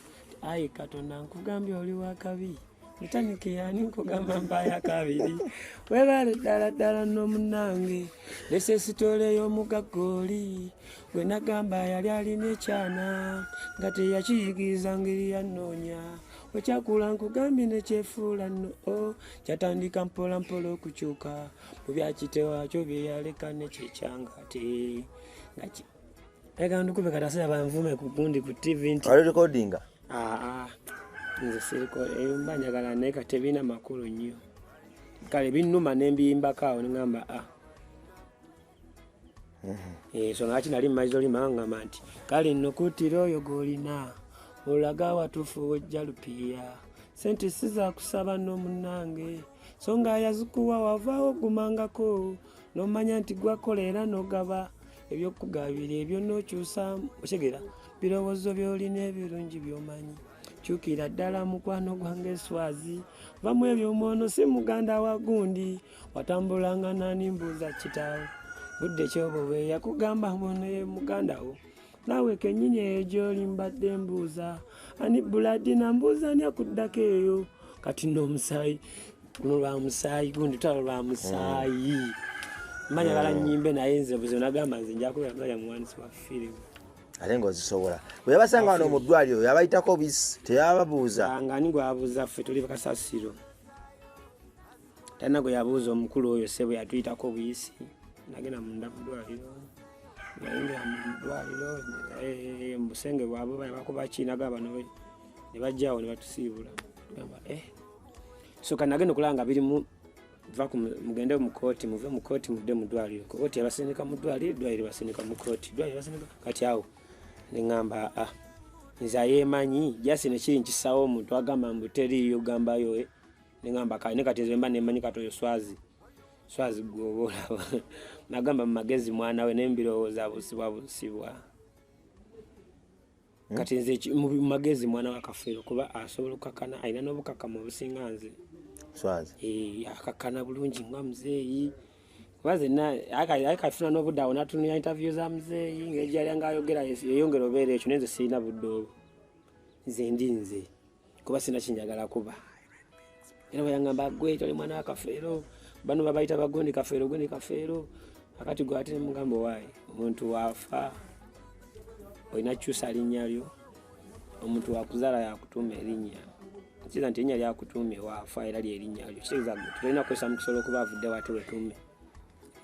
ayi Katonda nkugambye oli wa kabi ntandike yani nkugamba mpaaya kabiri weebale ddala ddala nno munnange lesa esitole y'omugagga oli gwe nagamba yali alina ekyana nga teyakiyigiriza ngeri yanoonya wekyakula nkugambye nekyefuula nno kyatandika mpola mpola okukyuka mu byakitewakyo bye yaleka nekyekyangate ega ndukube katasira banvume ku gundi ku TV nti wali recordinga nze siriko mba njagala naye kati tebiina makulu nnyo kale binnuma nembiyimbako awo neŋŋamba so ngaki nali mumaizi olima ngamba nti kale nno kuutira oyo gw'olina olaga watuufu wojja lupiiya sente sizakusaba nno munnange so nga yazikuwa wavaawo gumangako n'omanya nti gwakola era n'ogaba ebyokugabira ebyo n'okyusa okyegera birowoozo by'olina ebirungi by'omanyi kyukira ddala mukwano gwange eswazi vamu ebyo omwono si muganda wa gundi watambulanga nanimbuuza kitaawo budde kyobo bwe yakugamba mwono ye muganda wo naawe kennyini eyo gy'oli mbadde mbuuza ani buladi nambuuza ani akuddako eyo kati n'omusaayi guno lwa musaayi gundi tutalo lwa musaayi manyagala nnyimbe naye nze buze nagamba nze njakubira msajja muwandiisi wa firimu ate ng'ozisobola bwe yabasanga wano mu ddwaliro yabayitako bisi teyababuuza nga ni gwabuuza ffe tuli bakasasiro talina gwe yabuuza omukulu oyo se bwe yatuyitako buyisi nagenda munda mu ddwaliro nayingira mu ddwaliro mbusenge bwabo bakuba kinaga bano ne bajjaawo ne batusiibula gamba so kanagenda okulanga birimu mugende mu kooti muve mu kooti mudde mu ddwaliro kooti yabasindika mu ddwaliro eddwaliro basindika mu kooti ddwaliro basindika kati awo neŋŋamba nze ayeemanyi jasi nekiri nkisawo omuntu agamba mbu teriiyo gambayo neŋŋamba kale ne kati nze mba nemanyi kati oyo swazi gwoba olaba nagamba mu magezi mwana we nembirowooza busibwa kati nze mu magezi mwana wa Kafeero kuba asobola okukakana alina n'obukakamu obusinga nze swazi akakana bulungi nga muzeeyi kuba zenna akafuna n'obudde awo natunula interview za muzeeyi ng'egyali nga ayogera yeyongera obeera ekyo nenze sirina budde obwo nze ndi nze kuba sina kinjagala kuba era bwe yangamba gwe toli mwana wa Kafeero bano babayita bagondi Kafeero akati gwe ate nemugamba waayi omuntu waafa olina kyusa linnya lyo omuntu wakuzaala yakutuuma erinnya kiza nti erinnya lyakutuumye waafa era lyerinnya lyo kitegeeza tulina kukozesa mu kisolo okuba avuddewo ate wetuume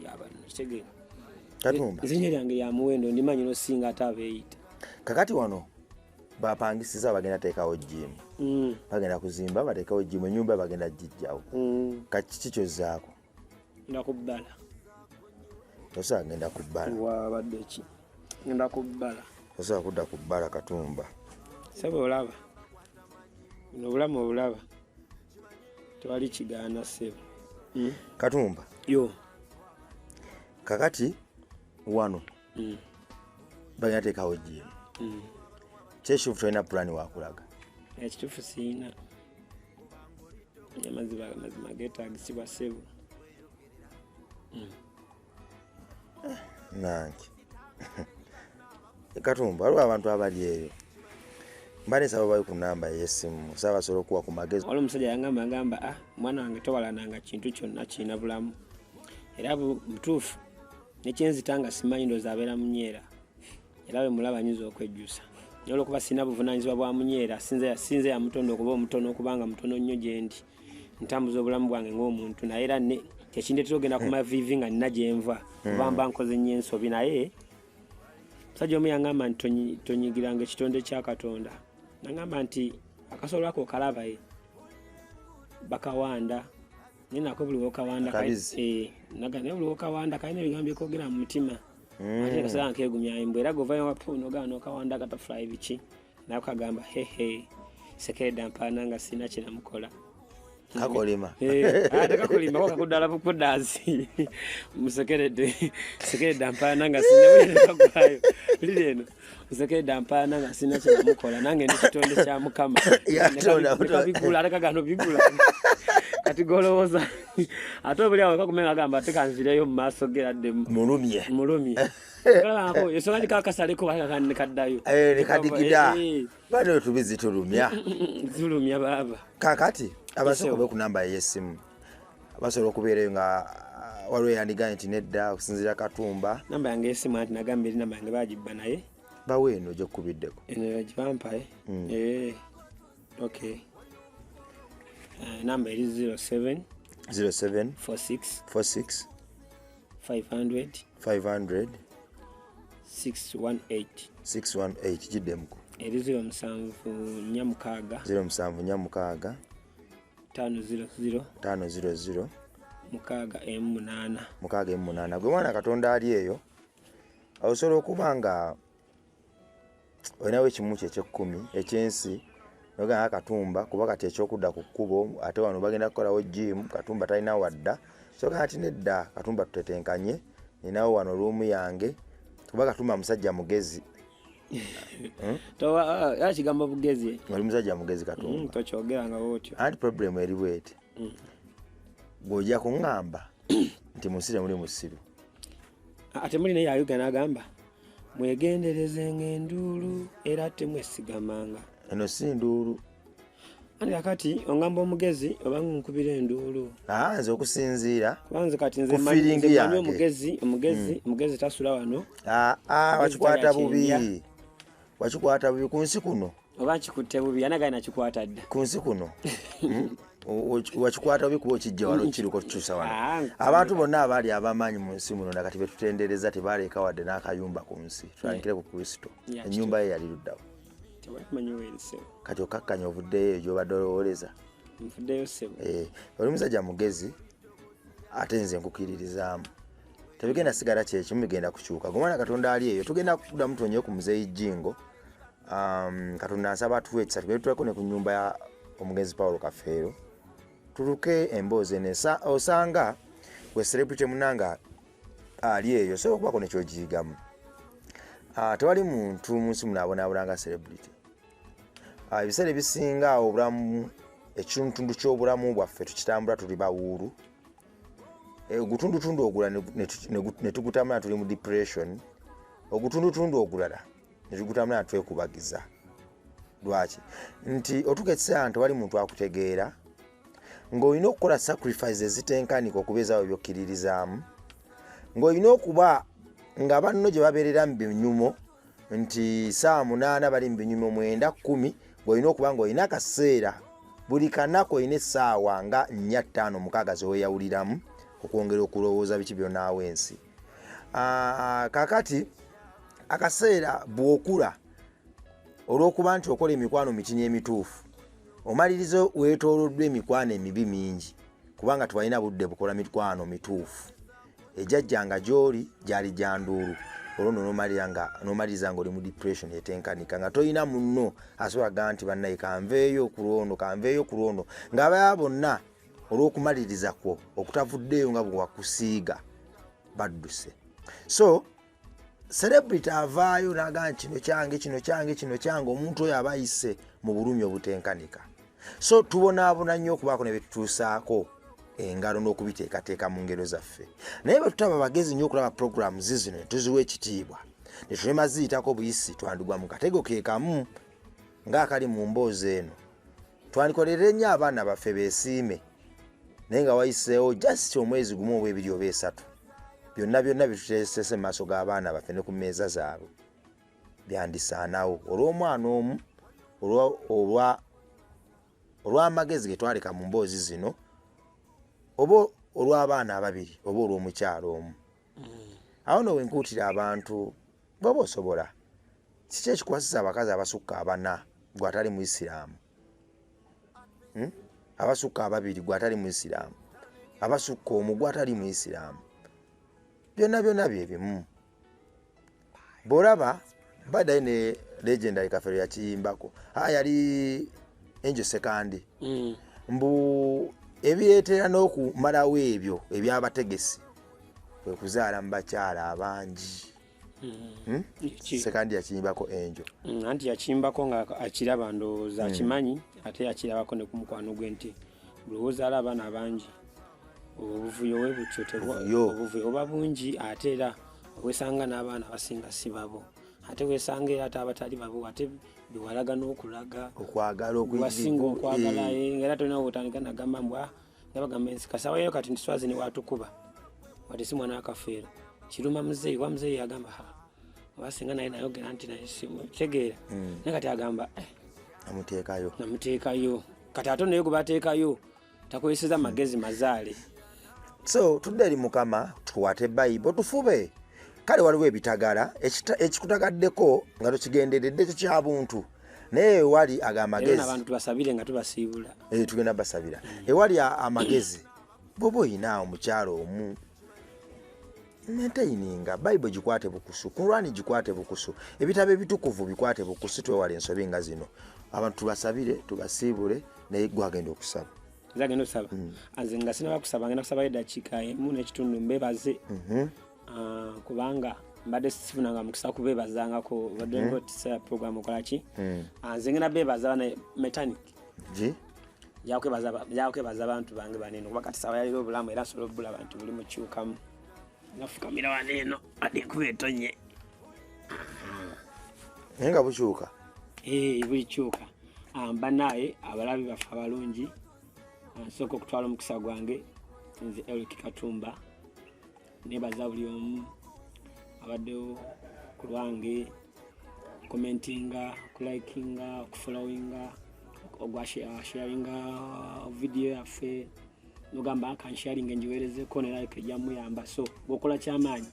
yabano kitegeeza Katumba erinnya lyange lya muwendo ndimanyi nosinga ate abeeyita kakati wano bapangisiza bagenda teekawo jimu bagenda kuzimba bateekawo jimu ennyumba bagenda gijjawo kaki kyozzaako ngenda kubbala tosobola genda ku bbala wabadde ki ngenda kubbala tosobola kudda ku bbala Katumba sebe olaba buno obulamu obulaba tewali kigaana sebe Katumba yo kakati wano bagenda teekawo jimu kyekituufu tolina pulaani wakulaga ekituufu siina amazima geetagisibwa sebo nange Katumba waliwo abantu abali eyo mba nesaba bali ku namba y'essimu saba basobola okuwa ku magezi waliwo omusajja yangamba mwana wange towalananga kintu kyonna kirina bulamu era mutuufu nekyenzita nga simanyi ndowooza abeera munyeera era bwe mulaba nyinza okwejjusa naye olwokuba sirina buvunaanyizibwa bwa munyeera sinze yamutondo okuba omutono okubanga mutono nnyo gye ndi ntambuza obulamu bwange ng'omuntu naye era kyekindetera ogenda ku maviivi nga nina gyenva kuba mba nkoze nnyo ensobi naye musajja omu yangamba nti tonyigiranga ekitonde kya Katonda nagamba nti akasolo ako kalaba bakawanda naye nako buli wokawanda naye buli wokawanda kalina ebigambo byekogera mu mutima ate kasala nkegumya embwa era govayo wapuno ogana okawanda katafulayi biki naye kagamba hehe sekereda mpaana nga sirina kinamukola kakolima ate kakolima kakudala bukudazi musekeredde ampaana nga sinawuliragwayo lireno musekeredde ampaana nga sina kyenamukola nange nekitonde kya mukama bigula ate kagano bigula kati golowooza ate obuli awo kakumenga agamba ate kanzireyo mu maaso geradde mulumye kalako ensonga gikakasaleko kaddayo nekadigida bano tubizi tulumya baba kakati abasobola okuba ku namba y'essimu abasobola okubeerayo nga waliwo yandiganye nti nedda okusinziira Katumba namba yange y'essimu anti nagamba eri namba yange bagibba naye bawe eno gyokubiddeko gibampaye okay namba eri 07 46 500 618 giddemku eri 07 nyamukaaga 500 mukaaga M8 gwe mwana Katonda ali eyo osobola okuba nga olinawo ekimu kye eky'ekkumi ekyensi nogamba Katumba kuba kati ekyokudda ku kkubo ate wano bagenda kukolawo gym Katumba talina wadda soga ati nedda Katumba tutetenkanye ninawo wano ruumu yange kuba Katumba musajja mugezi yakigamba bugezi oli musajja mugezi Katumba tokyogeranga bwotyo anti problem eri bweti bw'ojja kuŋŋamba nti musire muli musiru ate muli naye ayuga n'agamba mwegenderezenga enduulu era temwesigamanga eno si nduulu andi kakati ongamba omugezi oba nkubira enduulu nze okusinziira kubanze kati nze manyi omugezi tasula wano wakikwata bubi ku nsi kuno oba nkikutte bubi anagali nakikwata dda ku nsi kuno wakikwata bubi kuba okijja wano kiriko tukyusa wano abantu bonna abaali abamaanyi mu nsi muno nakati betutendereza tebaleeka wadde n'akayumba ku nsi tutandikire ku Kristo ennyumba ye yali luddawo kati okakkanya ovuddeyo gyobadde olowoleza oli musajja mugezi ate nze nkukiririzaamu tebigenda sigala kyekimu bigenda kukyuka gwe mwana Katonda ali eyo tugenda kuddamu tonye ku muzeeyi Jingo Katonda nsaba atuwe ekisa tugende tuleko ne ku nnyumba ya omugenzi Paulo Kafeero tuluke emboozi enesa osanga gwe celebrity munanga ali eyo so okubako nekyogiyigamu tewali muntu munsi munabonaabona nga celebrity ebiseera ebisinga obulamu ekitundu ky'obulamu bwaffe tukitambula tuli bawuulu ogutundutundu ogula ne tugutambula tuli mu depression ogutundutundu ogulala ne tugutambula twekubagiza lwaki nti otuka ekiseera nti wali muntu akutegeera ng'olina okukola sacrifices ezitenkanika okubeezaawo ebyokkiririzaamu ng'olina okuba nga banno gye babeerera mu binyumo nti 8 bali mu binyumo 9 10 ng'olina okuba ng'olina akaseera buli kanaku olina essaawa nga 4 5 6 zeweeyawuliramu okwongera okulowooza biki byonaawo ensi kakati akaseera bw'okula olw'okuba nti okola emikwano mitini emituufu omaliriza weetooloddwa emikwano emibi mingi kubanga tebalina budde bukola mikwano mituufu ejjajjanga gy'oli gyali gyanduulu olwo n'omaliriza ng'oli mu depression etenkanika nga tolina munno asobola gamba nti bannaye kanveeyo ku lwono ng'abaya bonna olw'okumaliriza kwo okutavuddeyo nga bwe wakusiiga badduse so celebrity avaayo n'agamba kino kyange omuntu oyo aba ayise mu bulumi obutenkanika so tubonaabona nnyo okubaako ne betutuusaako engalo n'okubiteekateeka mu ngero zaffe naye bwe tutaba bagezi nnyo okulaba programs zino tuziwa ekitiibwa ne tulema ziyitako buyisi twandigwa mu katego ke kamu ng'akali mu mboozi eno twandikolerere nnyo abaana baffe beesiime naye nga wayiseewo just omwezi gumu oba ebiri oba esatu byonna bituteesese mu maaso g'abaana baffe ne ku mmeeza zaabwe byandisaanawo olw'omwana omu olw'amagezi ge twaleka mu mboozi zino oba olw'abaana ababiri oba olw'omukyalo omu awo no wenkuutira abantu baba osobola kiki ekikwasisa abakazi abasukka 4 gwe atali muisiraamu abasukka 2 gwe atali muisiraamu abasukka 1 gwe atali muisiraamu byonna bye bimu bw'olaba baddayo ne legendary Kafeero yakiyimbako yali Angel Sekandi mbu ebireetera n'okumalawo ebyo ebyabategesi kwe kuzaala mu bakyala abangi. Sekandi yakiyimbako enjo anti yakiyimbako nga akiraba ndowooza akimanyi ate yakirabako ne ku mukwano gwe nti buli wozaala abaana abangi obuvuyo we butyo obuvuyo oba bungi ate era wesanga n'abaana abasinga si babo ate wesanga era ate abatali babo ate biwalaga n'okulaga wasinga okwagala era tolina wotandika nagamba mbwa nabagamba ensi kasawayo kati ntiswazi ne watukuba wati si mwana akafeero kiruma muzeeyi wa muzeeyi yagamba wasinga naye nayogera nti naye simutegeera naye kati agamba namuteekayo kati ate naye gwe bateekayo takozeseza magezi mazaale. So tudde eri Mukama tukwate Bayibuli tufube kale waliwo ebitagala ekikutagaddeko nga tokigenderedde ekyo kya buntu naye wali ag'amagezi abantu tubasabire nga tubasiibula tugenda basabira ewali amagezi boba oyina omukyalo omu maintaininga Bayibuli gikwate bukusu Kurani gikwate bukusu ebitabo ebitukuvu bikwate bukusu twewala ensobi nga zino abantu tubasabire tubasiibule naye gwagenda okusaba zagenda okusaba anze nga sinaba kusaba ngenda kusaba eddakiika emu n'ekitundu mbebaze kubanga mbadde sifunanga mukisa kubeebazangako badde ngotisa program okolaki nze ngenda beebaza na mechanic yakwebaza abantu bange banene kuba kati sawa yaliro obulamu era nsobola obula abantu buli mukyukamu nafukamira waneeno ade kubeetonye naye nga bukyuka bulikyuka banaye abalabi baffe abalungi nsooka okutwala omukisa gwange nze Eric Katumba nebaza buli omu abaddewo ku lwange commentinga kulikinga okufollowinga ogwasharinga video yaffe nogamba kansharinga njiwerezeko ne like ejamuyamba so gwokola kyamaanyi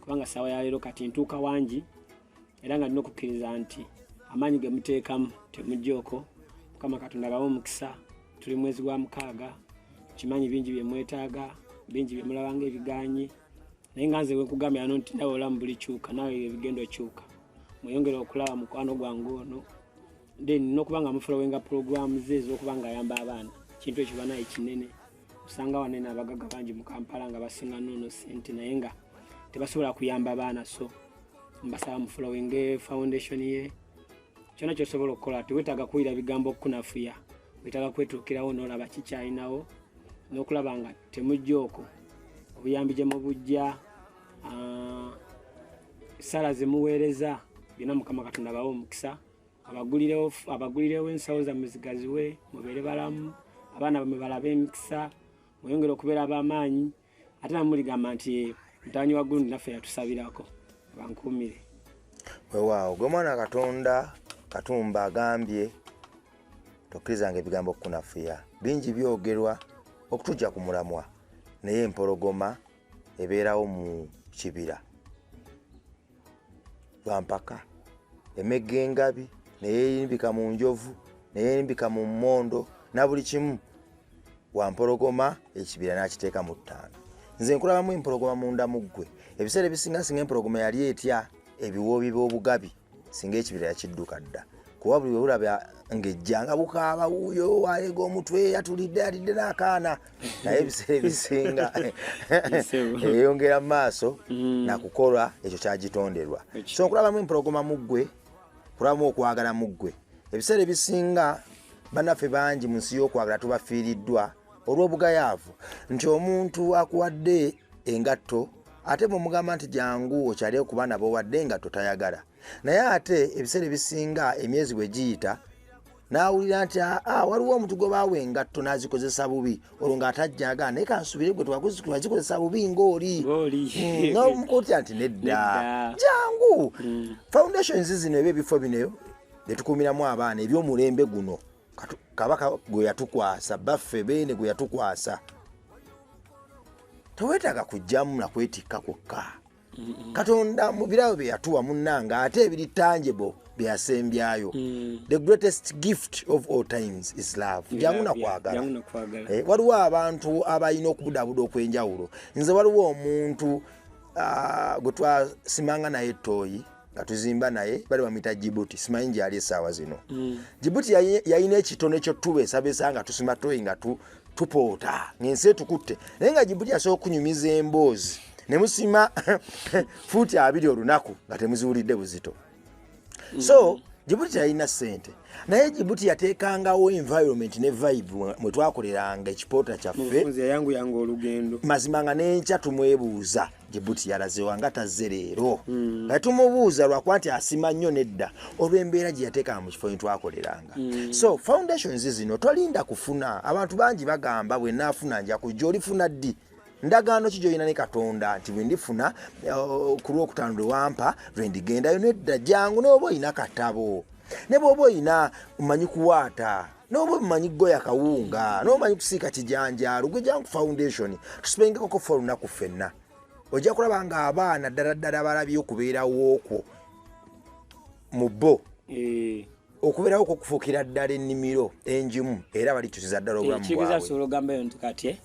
kubanga sawa ya leero kati ntuuka wangi era nga nina okukkiriza nti amaanyi ge muteekamu temujjoko Mukama Katonda abawe omukisa tuli mwezi gwa mukaaga kimanyi bingi bye mwetaaga bingi bye mulabanga ebiganyi naye nga nze wekugambya ano nti nawe olamu buli kyuka nawe ebigendo ekyuka mweyongera okulaba mukwano gwange ono then n'okuba nga mufolowinga program ze ez'okuba nga ayamba abaana kintu ekyo banaye kinene usanga wanene abagaga bangi mu Kampala nga basinga nono sente naye nga tebasobola kuyamba abaana so mbasaba mufolowinge foundation ye kyona kyosobola okukola tewetaaga kuwulira bigambo okunafuya wetaaga kwetuukirawo n'olaba kikyalinawo n'okulaba nga temujja okwo obuyambi gye mubujja sala ze muweereza byonna Mukama Katonda abawe omukisa abagulirewo ensawo zammwe zigaziwe mubeere balamu abaana bammwe balabe emikisa mweyongere okubeera ab'amaanyi ate namuligamba nti mutabani wa Gundi naffe yatusabirako bankuumire weewaawo gwe mwana Katumba agambye tokkirizanga ebigambo okunafuya bingi byogerwa okutujja ku mulamwa naye empologoma ebeerawo mu kibira lwampaka emegga engabi naye erimbika mu njovu naye erimbika mu mmondo na buli kimu wampologoma ekibira n'akiteeka mu ttaano nze nkulabamu empologoma munda mu ggwe ebiseera ebisinga singa empologoma yali etya ebiwoobi by'obugabi singa ekibira yakidduka dda kuba buli webulaba ng'ejjanga bukaaba wuuyo walega omutwe yatulidde alidde n'akaana naye ebiseera ebisinga eyongera mu maaso nakukola ekyo kyagitonderwa so nkulabamu empologoma mu ggwe kulabamu okwagala mu ggwe ebiseera ebisinga bannaffe bangi mu nsi y'okwagala tubafiiriddwa olw'obugayaavu nti omuntu akuwadde engatto ate bw'omugamba nti jangu okyali okuba nabo wadde engatto tayagala naye ate ebiseera ebisinga emyezi bwe giyita n'awulira nti waliwo omuntu gwe baawa engatto n'azikozesa bubi olwo ng'atajjaga naye kansubire gwe twazikozesa bubi ng'oli n'omukotya nti nedda jangu foundations zino ebyo bino bye tukuumiramu abaana eby'omulembe guno kabaka gwe yatukwasa baffe beene gwe yatukwasa tewetaaga kujjamu nakwetikka kwokka Katonda mu birabo bye yatuwa munnanga ate ebiri tangible bye yasembyayo the greatest gift of all times is love jangu nakwagala waliwo abantu abalina okubudabuda okwenjawulo nze waliwo omuntu gwe twasimanga naye ettooyi nga tuzimba naye bali bamuyita Djibouti simanyi nti yali essaawa zino Djibouti yayina ekitono ekyo tubesabesa nga tusima ttooyi nga tupoota ng'ensi etukutte naye nga Djibouti asobola okunyumiza emboozi ne musima fuuti 2 olunaku nga temuziwulidde buzito. So Djibouti yalina ssente naye Djibouti yateekangawo environment ne vibe mwe twakoleranga ekipoota kyaffe yangu olugendo mazima nga n'enkya tumwebuuza Djibouti yalazewa nga tazze leero nga tumubuuza lwakuba nti asima nnyo nedda olw'embeera gye yateekanga mu kifo twakoleranga. So foundations zino tolinda kufuna. Abantu bangi bagamba bwe naafuna nja kujja olifuna ddi ndagaano ki gy'olina ne Katonda nti bwe ndifuna ku Lwokutaano lwe wampa lwe ndigendayo nedda jangu n'oba olina katabo ne bw'oba olina mmanyi kuwaata n'oba mmanyi goya kawunga n'oba mmanyi kusiika kijanjaalo gwe jangu foundation tusipengeko ffe olunaku ffenna ojja kulaba nga abaana ddala balabye okubeerawo okwo mu bo okubeerawo okwo kufuukira ddala ennimiro enjimu era balitusiza ddala obulamu bwabwe. Kigeza sobola ogambayo nti kati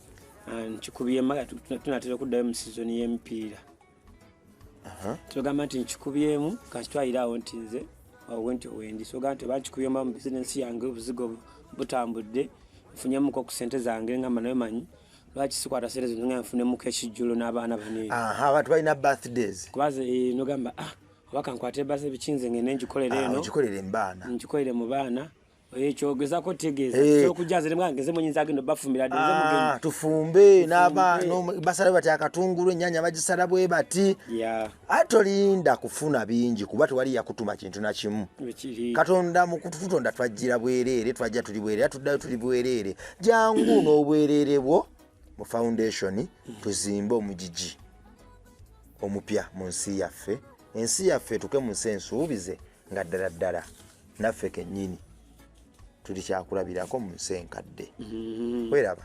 nkikubiye tunatera okuddayo mu sizoni y'emipiira. Tugamba nti nkikubyemu kankitwalirawo nti nze wenti wendi soga nti bankikubyemu mu bizinensi yange obuzigo butambudde nfunyemuko ku ssente zange ngamba nayo manyi lwaki sikwata ssente zino nga nfunemuko ekijjulo n'abaana bane abantu balina birthdays kubaze nogamba obaka nkwate base bikinze ngene ngikolere eno ngikolere mbaana ngikolere mu baana ekyogezako tegeeza kyokujaza rimwe ngeze munyinza agenda bafumira denze mugendo tufumbe n'abaana basala bati akatungulu ennyanya bagisala bwe bati atolinda kufuna bingi kuba tewali yakutuma kintu na kimu. Katonda mu kututonda twajjira bwereere twajja tuli bwereere tuddayo tuli bwereere jangu n'obwereere bwo mu foundation tuzimbe omugigi omupya mu nsi yaffe. Ensi yaffe tuke mu nsi ensuubize nga ddala naffe kennyini tuli kyakulabirako mu nsi enkadde. Weraba.